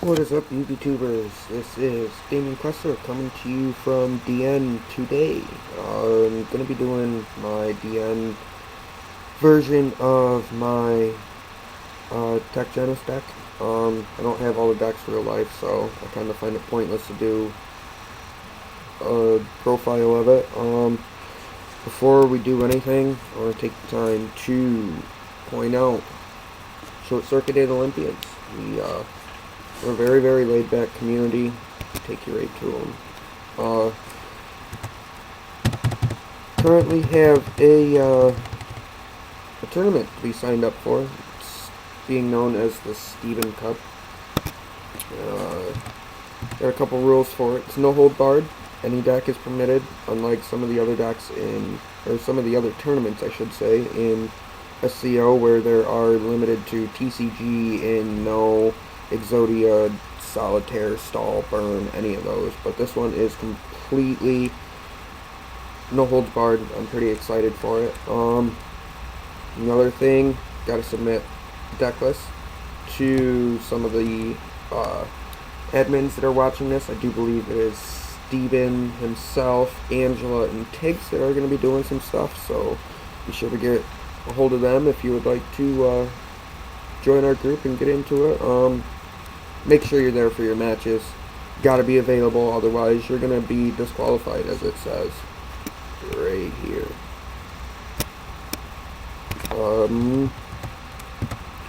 What is up, YouTubers? This is Damien Questor coming to you from DN today. I'm going to be doing my DN version of my Tech Genus deck. I don't have all the decks for real life, so I kind of find it pointless to do a profile of it. Before we do anything, I want to take the time to point out Circuted Olympians. We're a very, very laid-back community. Take you right to them. Currently have a tournament to be signed up for. It's being known as the Stebin Cup. There are a couple rules for it. It's no hold barred. Any deck is permitted, unlike some of the other decks or some of the other tournaments, I should say, in SCO, where there are limited to TCG and no Exodia, Solitaire, Stall, Burn, any of those. But this one is completely no holds barred. I'm pretty excited for it. Another thing, gotta submit deck lists to some of the admins that are watching this. I do believe it is Stebin himself, Angela, and Tiggs that are going to be doing some stuff, so be sure to get a hold of them if you would like to join our group and get into it. Make sure you're there for your matches. Gotta be available, otherwise you're gonna be disqualified, as it says right here.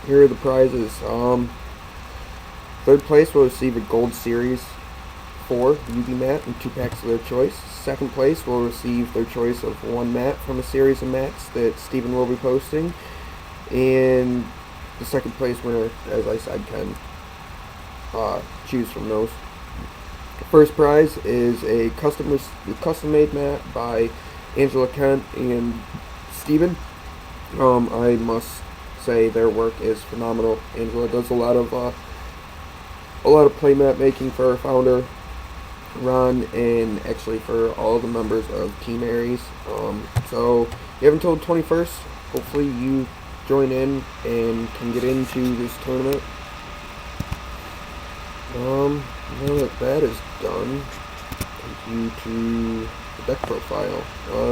Here are the prizes. Third place will receive a Gold Series 4 UV mat and 2 packs of their choice. Second place will receive their choice of 1 mat from a series of mats that Stephen will be posting. And the second place winner, as I said, can choose from those. The first prize is a custom-made mat by Angela, Kent, and Stephen. I must say their work is phenomenal. Angela does a lot of play mat making for our founder Ron, and actually for all the members of Team Aries. So you have until the 21st. Hopefully you join in and can get into this tournament. Now that is done, continue to the deck profile.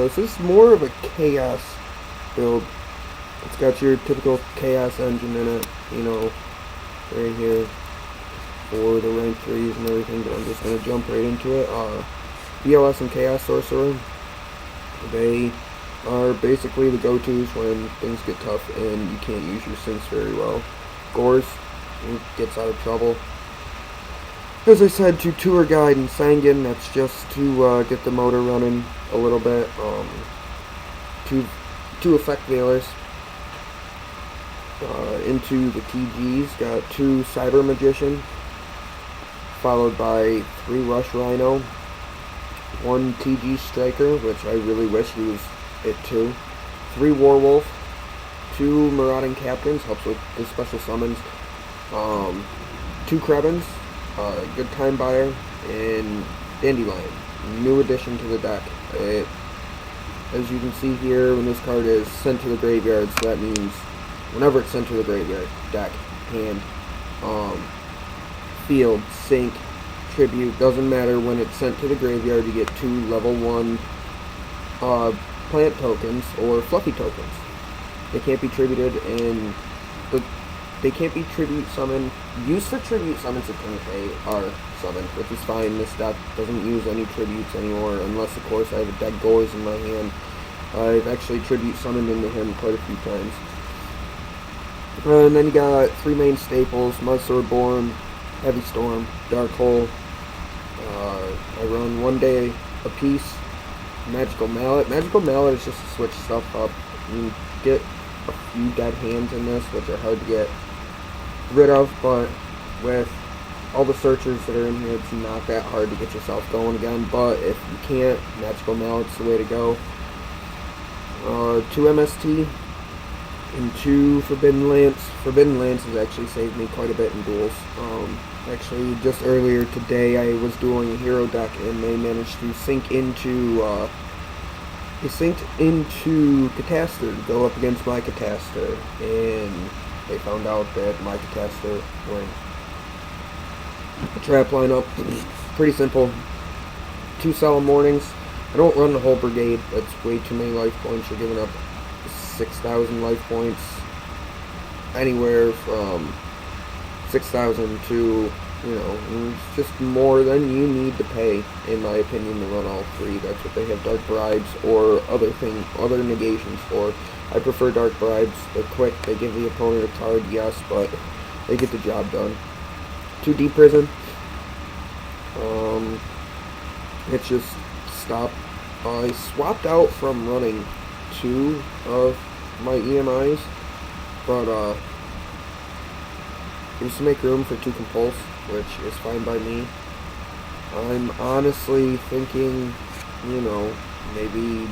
This is more of a chaos build. It's got your typical chaos engine in it, you know, right here for the rank 3s and everything, but I'm just going to jump right into it. BLS and Chaos Sorcerer, they are basically the go-tos when things get tough and you can't use your syncs very well. Gores gets out of trouble. As I said, to Tour Guide and Sanguine, that's just to get the motor running a little bit. Two Effect Veilers. Into the TGs, got 2 Cyber Magician, followed by 3 Rush Rhino, 1 TG Striker, which I really wish he was it too, 3 Warwolf, 2 Marauding Captains, helps with the special summons, 2 Krebins, good time buyer, and Dandelion, new addition to the deck. As you can see here, when this card is sent to the graveyard, so that means whenever it's sent to the graveyard, deck, hand, field, sink, tribute, doesn't matter, when it's sent to the graveyard, you get 2 level 1 plant tokens or fluffy tokens. They can't be tributed, and they can't be tribute summoned. Used for tribute summons at turn 8 are summoned, which is fine. This deck doesn't use any tributes anymore, unless of course I have a deck Gores in my hand. I've actually tribute summoned into him quite a few times. And then you got 3 main staples: Mudsword Born, Heavy Storm, Dark Hole. I run 1 day a piece. Magical Mallet. Magical Mallet is just to switch stuff up. You get a few dead hands in this, which are hard to get rid of, but with all the searchers that are in here, it's not that hard to get yourself going again. But if you can't, Magical Mallet's the way to go. 2 MST and 2 Forbidden Lance. Forbidden Lance has actually saved me quite a bit in duels. Actually, just earlier today, I was doing a hero deck, and they managed to sink into Catastor to go up against my Catastor, and they found out that my Catastor went Trap lineup, pretty simple. 2 solemn warnings. I don't run the whole brigade. That's way too many life points. You're giving up 6,000 life points. Anywhere from 6,000 to, it's just more than you need to pay, in my opinion, to run all 3. That's what they have dark bribes or other negations for. I prefer dark bribes. They're quick. They give the opponent a card, yes, but they get the job done. 2 deep prison. It's just stop. I swapped out from running 2 of my EMIs, but just to make room for 2 compulse, which is fine by me. I'm honestly thinking, maybe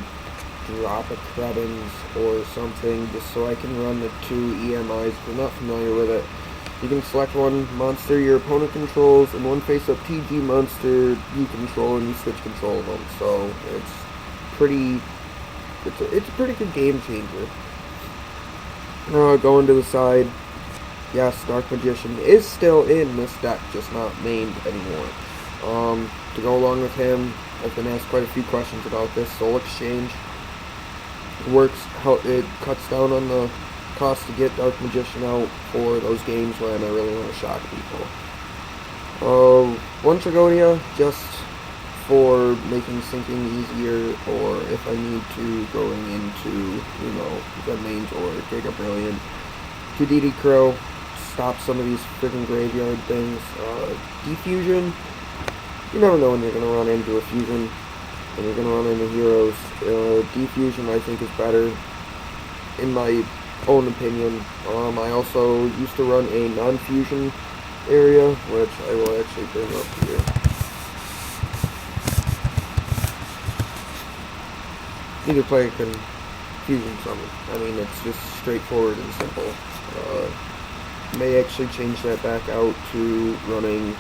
drop a Credens or something just so I can run the 2 EMIs. If you're not familiar with it, you can select one monster your opponent controls and one face-up TG monster you control, and you switch control of them. So it's a pretty good game changer. Going to the side. Yes, Dark Magician is still in this deck, just not named anymore. To go along with him, I've been asked quite a few questions about this. Soul Exchange works how it cuts down on the cost to get Dark Magician out for those games when I really want to shock people. One Trigonia, just for making sinking easier, or if I need to going into, Zen Mange or Giga Brilliant. 2 DD Crow, stop some of these freaking graveyard things. Defusion, you never know when you're going to run into a fusion, when you're going to run into heroes. Defusion, I think, is better, in my own opinion. I also used to run a non-fusion area, which I will actually bring up here. Either player can fusion summon. I mean, it's just straightforward and simple. May actually change that back out to running,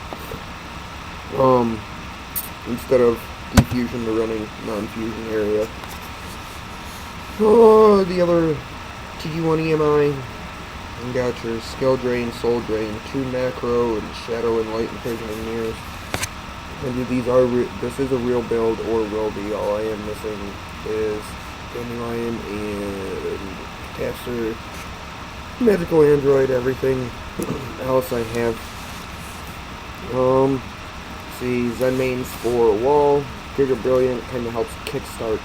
instead of defusion, to running non-fusion area. The other TG1 EMI, you got your Skill Drain, Soul Drain, 2 Macro, and Shadow and Light and Imprisoning Mirrors. And this is a real build, or will be. All I am missing is Dandelion and Caster, Magical Android, everything else I have. See, Zen Mains for Wall. Giga Brilliant kind of helps kickstart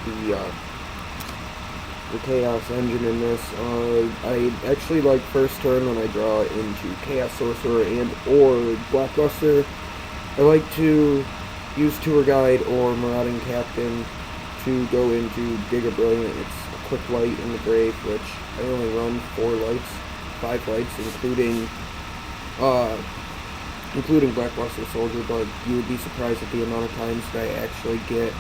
the Chaos engine in this. I actually like first turn when I draw into Chaos Sorcerer and or Blockbuster. I like to use Tour Guide or Marauding Captain to go into Giga Brilliant. It's a quick light in the grave, which I only run 5 lights, including Blackbuster Soldier, but you would be surprised at the amount of times that I actually get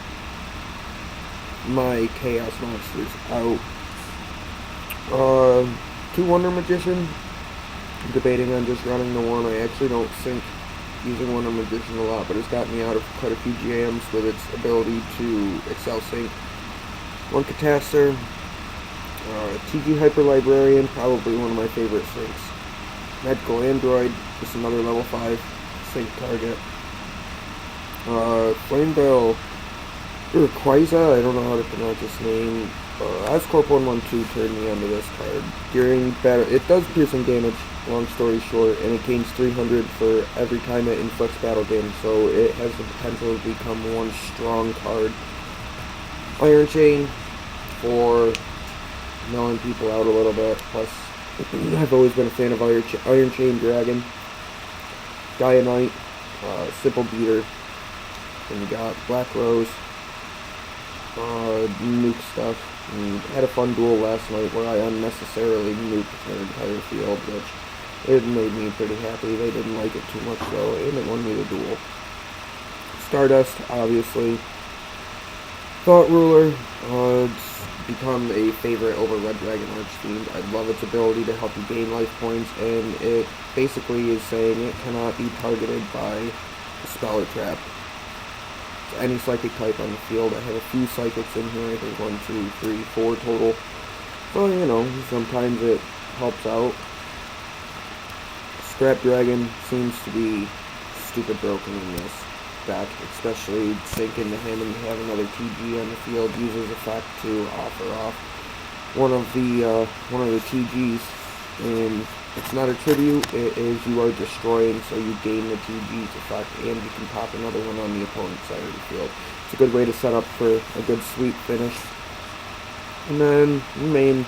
my Chaos monsters out. 2 Wonder Magician. I'm debating on just running the 1. I actually don't think using Wonder Magician a lot, but it's got me out of quite a few jams with its ability to Excel Sync. 1 Catastor. TG Hyper Librarian, probably one of my favorite syncs. Magical Android, just another level 5 sync target. Flamevale Urquiza, I don't know how to pronounce his name. Oscorp 112 turned me onto this card. During battle, it does piercing damage, long story short, and it gains 300 for every time it inflicts battle damage, so it has the potential to become one strong card. Iron Chain for milling people out a little bit, plus I've always been a fan of Iron Chain Dragon. Gaia Knight, Simple Beater, and you got Black Rose, nuke stuff. And had a fun duel last night where I unnecessarily nuked their entire field, which it made me pretty happy. They didn't like it too much though, and it won me the duel. Stardust, obviously. Thought Ruler, it's become a favorite over Red Dragon Archfiend. I love its ability to help you gain life points, and it basically is saying it cannot be targeted by a spell or trap. Any psychic type on the field. I have a few psychics in here, I think 1, 2, 3, 4 total. So, sometimes it helps out. Scrap Dragon seems to be stupid broken in this deck, especially sink into him and have another TG on the field. Uses effect to offer off one of the TGs, and it's not a tribute. It is you are destroying, so you gain the TG's effect, and you can pop another one on the opponent's side of the field. It's a good way to set up for a good sweep finish. And then the main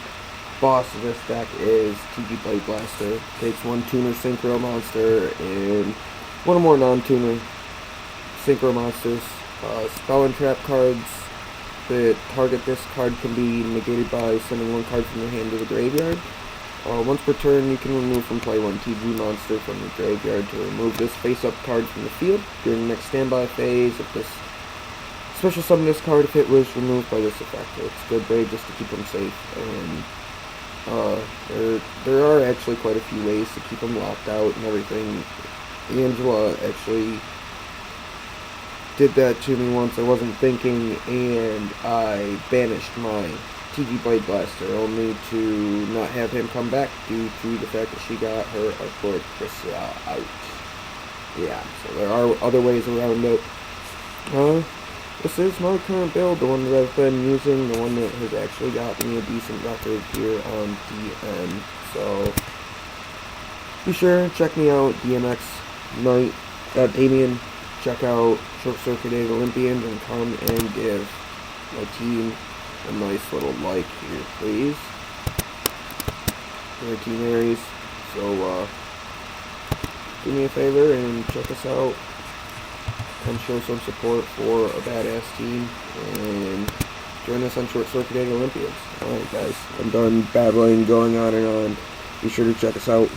boss of this deck is TG Blade Blaster. Takes one tuner synchro monster and one more non-tuner synchro monsters. Spell and trap cards that target this card can be negated by sending one card from your hand to the graveyard. Once per turn, you can remove from play one TG monster from the graveyard to remove this face-up card from the field. During the next standby phase, if this special summon this card if it was removed by this effect. It's good way just to keep them safe, and there are actually quite a few ways to keep them locked out and everything. Angela actually did that to me once. I wasn't thinking, and I banished my TG Blade Blaster, only to not have him come back due to the fact that she got her Artwork out. Yeah, so there are other ways around it. This is my current build, the one that I've been using, the one that has actually got me a decent record here on DM. So be sure to check me out, DMX Night at Damien. Check out Circuted Olympians and come and give my team a nice little like here, please. We're Team Aries, so do me a favor and check us out and show some support for a badass team and join us on Circuted Olympians. Alright guys, I'm done babbling, going on and on. Be sure to check us out.